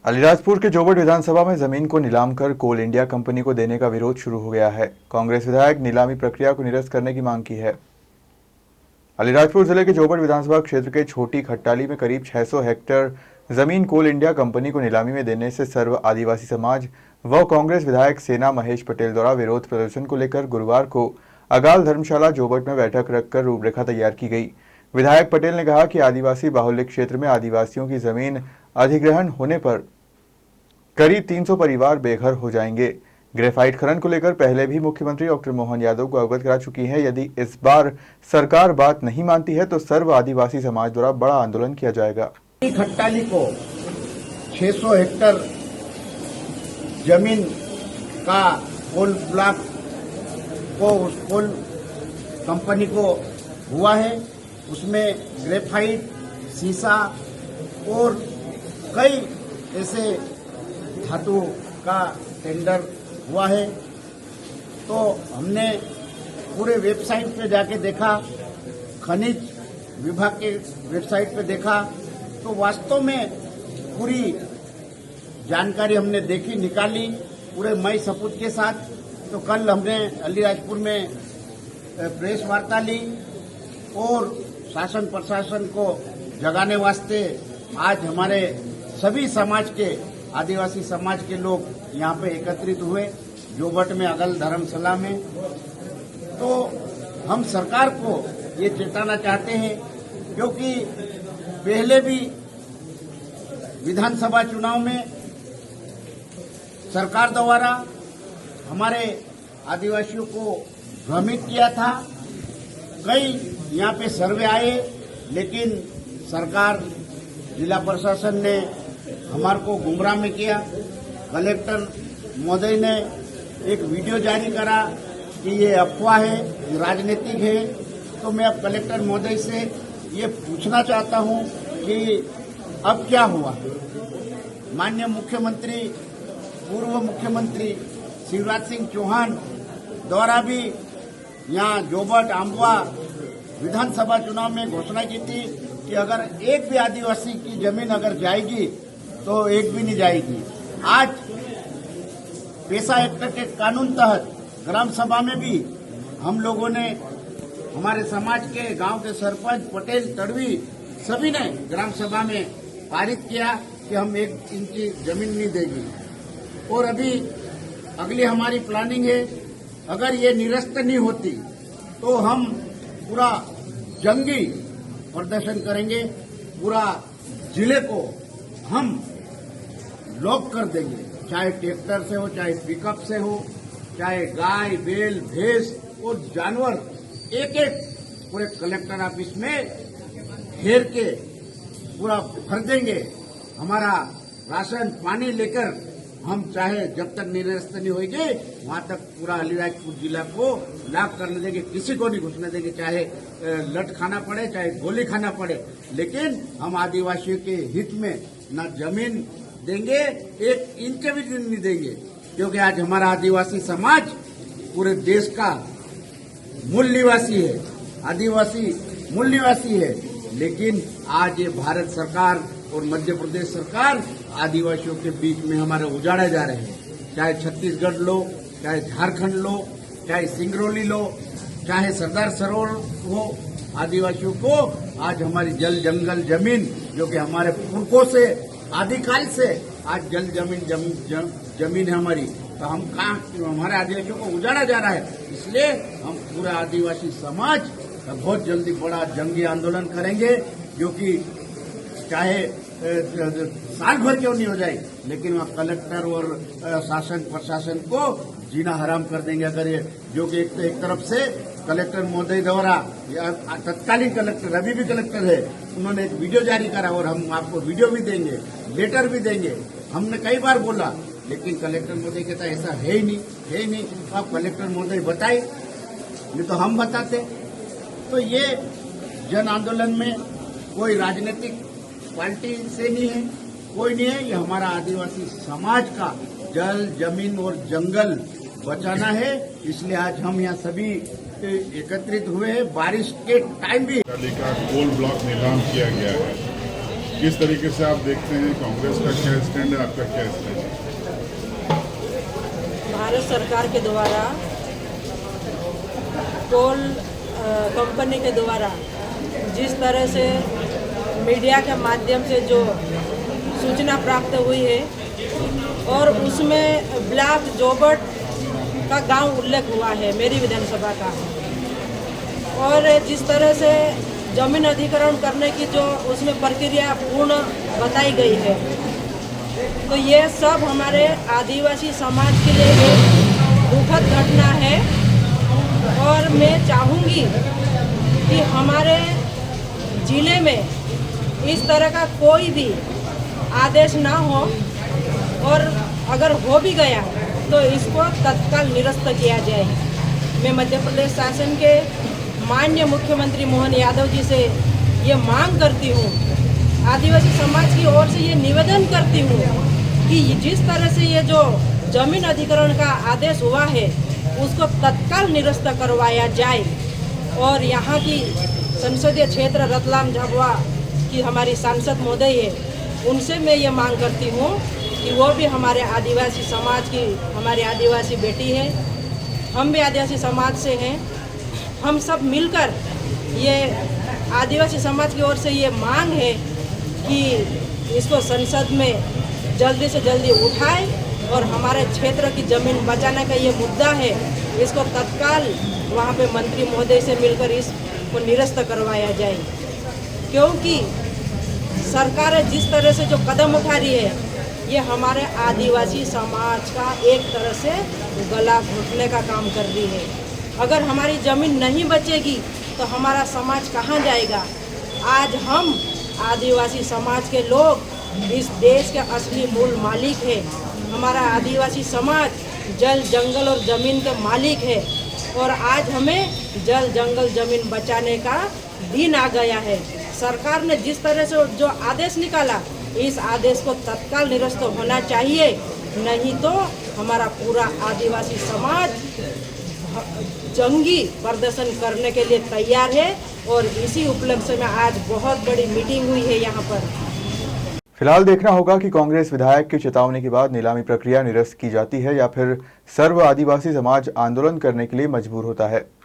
अलीराजपुर के जोबट विधानसभा में जमीन को नीलाम कर कोल इंडिया कंपनी को देने का विरोध शुरू हो गया है। कांग्रेस विधायक नीलामी प्रक्रिया को निरस्त करने की मांग की है। अलीराजपुर जिले के जोबट विधानसभा क्षेत्र के छोटी खट्टाली में करीब 600 हेक्टेयर जमीन कोल इंडिया कंपनी को नीलामी में देने से सर्व आदिवासी समाज व कांग्रेस विधायक सेना महेश पटेल द्वारा विरोध प्रदर्शन को लेकर गुरुवार को अगाल धर्मशाला जोबट में बैठक रखकर रूपरेखा तैयार की गई। विधायक पटेल ने कहा कि आदिवासी बाहुल्य क्षेत्र में आदिवासियों की जमीन अधिग्रहण होने पर करीब 300 परिवार बेघर हो जाएंगे। ग्रेफाइट खनन को लेकर पहले भी मुख्यमंत्री डॉक्टर मोहन यादव को अवगत करा चुकी है। यदि इस बार सरकार बात नहीं मानती है तो सर्व आदिवासी समाज द्वारा बड़ा आंदोलन किया जाएगा। खट्टाली को 600 हेक्टेयर जमीन का कोल ब्लॉक को उस कोल कंपनी को हुआ है। उसमें ग्रेफाइट, सीसा और कई ऐसे धातु का टेंडर हुआ है। तो हमने पूरे वेबसाइट पे जाके देखा, खनिज विभाग के वेबसाइट पे देखा, तो वास्तव में पूरी जानकारी हमने देखी, निकाली पूरे मई सबूत के साथ। तो कल हमने अलीराजपुर में प्रेस वार्ता ली और शासन प्रशासन को जगाने वास्ते आज हमारे सभी समाज के आदिवासी समाज के लोग यहाँ पे एकत्रित हुए जोबट में, अगल धर्मशाला में। तो हम सरकार को ये चेताना चाहते हैं, क्योंकि पहले भी विधानसभा चुनाव में सरकार द्वारा हमारे आदिवासियों को भ्रमित किया था। कई यहाँ पे सर्वे आए, लेकिन सरकार, जिला प्रशासन ने हमारे को गुमराह में किया। कलेक्टर महोदय ने एक वीडियो जारी करा कि ये अफवाह है, ये राजनीतिक है। तो मैं अब कलेक्टर महोदय से ये पूछना चाहता हूँ कि अब क्या हुआ। माननीय मुख्यमंत्री, पूर्व मुख्यमंत्री शिवराज सिंह चौहान द्वारा भी यहाँ जोबट आंबवा विधानसभा चुनाव में घोषणा की थी कि अगर एक भी आदिवासी की जमीन अगर जाएगी तो एक भी नहीं जाएगी। आज पैसा हेक्टर के कानून तहत ग्राम सभा में भी हम लोगों ने, हमारे समाज के गांव के सरपंच, पटेल, तड़वी सभी ने ग्राम सभा में पारित किया कि हम 1 इंच की जमीन नहीं देंगे। और अभी अगली हमारी प्लानिंग है, अगर ये निरस्त नहीं होती तो हम पूरा जंगी प्रदर्शन करेंगे। पूरा जिले को हम लॉक कर देंगे, चाहे ट्रैक्टर से हो, चाहे पिकअप से हो, चाहे गाय, बैल, भैंस और जानवर एक एक पूरे कलेक्टर ऑफिस में घेर के पूरा भर देंगे। हमारा राशन पानी लेकर हम चाहे जब तक निरस्त नहीं होंगे वहां तक पूरा अलीराजपुर जिला को लॉक करने देंगे, किसी को नहीं घुसने देंगे, चाहे लट खाना पड़े, चाहे गोली खाना पड़े। लेकिन हम आदिवासियों के हित में न जमीन देंगे, 1 इंच भी नहीं देंगे, क्योंकि आज हमारा आदिवासी समाज पूरे देश का मूल निवासी है, आदिवासी मूल निवासी है। लेकिन आज ये भारत सरकार और मध्य प्रदेश सरकार आदिवासियों के बीच में हमारे उजाड़े जा रहे हैं। चाहे छत्तीसगढ़ लो, चाहे झारखंड लो, चाहे सिंगरौली लो, चाहे सरदार सरोवर हो, आदिवासियों को आज हमारी जल जंगल जमीन, जो कि हमारे पुरखों से आदिकाल से आज जल जमीन है हमारी, तो हम कहाँ, हमारे आदिवासियों को उजाड़ा जा रहा है। इसलिए हम पूरा आदिवासी समाज बहुत जल्दी बड़ा जंगी आंदोलन करेंगे, जो कि चाहे साल भर क्यों नहीं हो जाए, लेकिन वहाँ कलेक्टर और शासन प्रशासन को जीना हराम कर देंगे। अगर ये, जो कि एक तरफ से कलेक्टर महोदय द्वारा, तत्कालीन कलेक्टर, अभी भी कलेक्टर है, उन्होंने एक वीडियो जारी करा और हम आपको वीडियो भी देंगे, लेटर भी देंगे। हमने कई बार बोला, लेकिन कलेक्टर महोदय कहता ऐसा है ही नहीं। आप कलेक्टर महोदय बताए, नहीं तो हम बताते। तो ये जन आंदोलन में कोई राजनीतिक पार्टी से नहीं है, कोई नहीं है। ये हमारा आदिवासी समाज का जल, जमीन और जंगल बचाना है। इसलिए आज हम यहाँ सभी एकत्रित हुए हैं। बारिश के टाइम भी का कोल ब्लॉक नीलाम किया गया है। किस तरीके से आप देखते हैं, कांग्रेस का क्या स्टैंड है, आपका क्या स्टैंड है? भारत सरकार के द्वारा कोल कंपनी के द्वारा जिस तरह से मीडिया के माध्यम से जो सूचना प्राप्त हुई है और उसमें ब्लॉक जोबट का गांव उल्लेख हुआ है मेरी विधानसभा का, और जिस तरह से जमीन अधिग्रहण करने की जो उसमें प्रक्रिया पूर्ण बताई गई है, तो ये सब हमारे आदिवासी समाज के लिए एक दुखद घटना है। और मैं चाहूँगी कि हमारे ज़िले में इस तरह का कोई भी आदेश ना हो, और अगर हो भी गया तो इसको तत्काल निरस्त किया जाए। मैं मध्य प्रदेश शासन के माननीय मुख्यमंत्री मोहन यादव जी से ये मांग करती हूँ, आदिवासी समाज की ओर से ये निवेदन करती हूँ कि जिस तरह से ये जो जमीन अधिग्रहण का आदेश हुआ है उसको तत्काल निरस्त करवाया जाए। और यहाँ की संसदीय क्षेत्र रतलाम झाबुआ की हमारी सांसद महोदय है, उनसे मैं ये मांग करती हूँ कि वो भी हमारे आदिवासी समाज की, हमारी आदिवासी बेटी है, हम भी आदिवासी समाज से हैं। हम सब मिलकर ये आदिवासी समाज की ओर से ये मांग है कि इसको संसद में जल्दी से जल्दी उठाए और हमारे क्षेत्र की ज़मीन बचाने का ये मुद्दा है, इसको तत्काल वहाँ पे मंत्री महोदय से मिलकर इसको निरस्त करवाया जाए। क्योंकि सरकार जिस तरह से जो कदम उठा रही है, ये हमारे आदिवासी समाज का एक तरह से गला घोटने का काम कर रही है। अगर हमारी ज़मीन नहीं बचेगी तो हमारा समाज कहाँ जाएगा। आज हम आदिवासी समाज के लोग इस देश के असली मूल मालिक है। हमारा आदिवासी समाज जल, जंगल और ज़मीन के मालिक है, और आज हमें जल, जंगल, ज़मीन बचाने का दिन आ गया है। सरकार ने जिस तरह से जो आदेश निकाला, इस आदेश को तत्काल निरस्त होना चाहिए, नहीं तो हमारा पूरा आदिवासी समाज जंगी प्रदर्शन करने के लिए तैयार है। और इसी उपलक्ष्य में आज बहुत बड़ी मीटिंग हुई है यहाँ पर। फिलहाल देखना होगा कि कांग्रेस विधायक की चेतावनी के बाद नीलामी प्रक्रिया निरस्त की जाती है या फिर सर्व आदिवासी समाज आंदोलन करने के लिए मजबूर होता है।